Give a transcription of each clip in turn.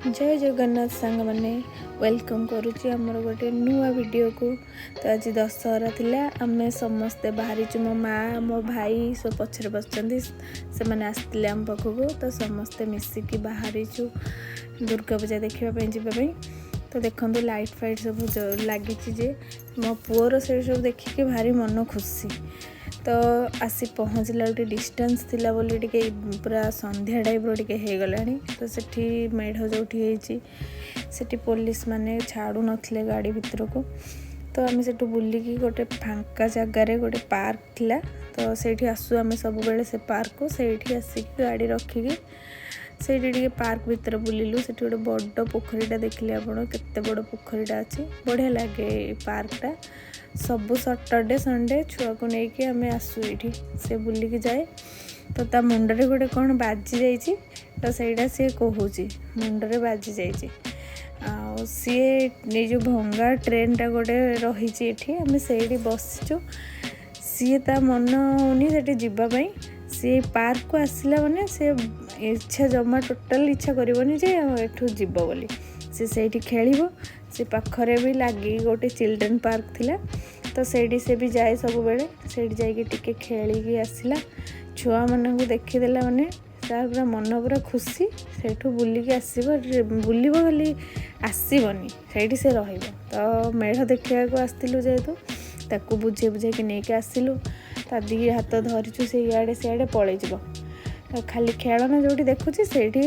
जय जगन्नाथ सांग मैंने वेलकम करुच्ची आमर गोटे नुआ वीडियो को। तो आज दशहरा थिला आमे समस्ते बाहरी मो माँ मो भाई सब पछरे बसचंदी से मैंने आसते आम पाखक। तो समस्ते मिसिकी बाहरी दुर्गा पूजा देखा जावाई। तो देखो लाइट फाइट सब लगी मो पुअर से सब देखिए भारी मन खुशी। तो आसी पहुँचला गोटे डिस्टेंस थिला बोली टिके पूरा संध्या टाइप रो टिके हो गलानी। तो सेठी मेढ़ जोठी सेठी पुलिस माने छाड़ू नथिले गाड़ी भीतर को। तो आम सेठू बुलिकी गोटे फांका जगार गोटे पार्क थिला। तो सेठी आसू आम सब बेले से पार्क को सेठी आसिक गाड़ी रखिकी सेठी टिके पार्क भीतर बुलिलु। सेठी गोटे बड़ पोखरीटा देखिले आपण केते बड़ पोखरीटा अच्छी बढ़िया लगे पार्कटा। सबु सैटरडे संडे छुआ को लेकिन आम आसू ये से बुलिकी जाए। तो ता मुंडरे गोटे कौन बाजी जाइए। तो सहीटा सी कहूँ मुंडरे बाजी जाइए सी जो भंगा ट्रेनटा गोटे रही आम से बसचु। सी ता मन होनी से जावाई सी पार्क को आसला मैंने से इच्छा जमा टोटाल इच्छा करनी जे एठू जीव बोली से खेल से पाखरे भी लगी गोटे चिल्ड्रेन पार्क थिला। तो सेठी से भी जाए सब बेले सेठी जाइए टिके खेलिकी आसला। छुआ मन को देखीदेला मैंने तार पूरा मन पूरा खुशी सेठू बुलिकी आसब बुलब खाली आसबनी सेठी से रही। तो मेढ़ देखा आसलु जेहेतु ताकू बुझे बुझे नहीं आसलु ता दी हाथ धरीचु से इे सियाड़े पलि खाली खेलना जोटी देखुची सेठी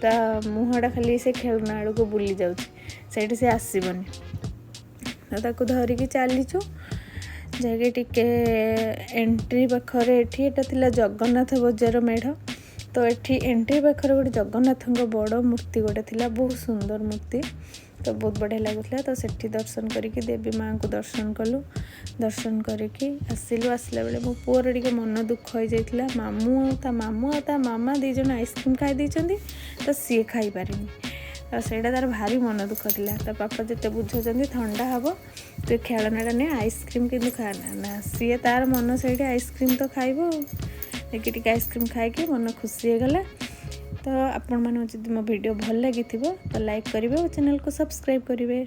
ता मुहटा खाली से खेलना आड़ को बुली जाऊँगी से आसबनी। तो ताकू धरिकी चलीचु जाके टिके एंट्री पाखरे एटा थिला जगन्नाथ बजार मेढ़। तो एठी एंट्री पाखरे गोटे जगन्नाथ बड़ मूर्ति गोटे थिला बहुत सुंदर मूर्ति। तो बहुत बढ़िया लगुला। तो सेठी दर्शन करिकी देवी माँ को दर्शन कलु दर्शन करिकी आसिलु। आसला बेले मो पुअर टिके मन दुख हो जाइतिला। मामू ता मामा दी जन आइसक्रीम खाई देइचंदी तो सी खाई पारिनी। तो सेटा तार भारी मन दुख थिला। तो पापा जिते बुझाउछंदी ठंडा हबो तो खेलनाटा ने आइसक्रीम किंतु खाना ना सी तार मन से आइसक्रीम तो खाइबो देखिए आइसक्रीम खाई मन खुशी हो गला। तो आपण मैंने जब मो वीडियो भल लगी तो लाइक करेंगे और चैनल को सब्सक्राइब करेंगे।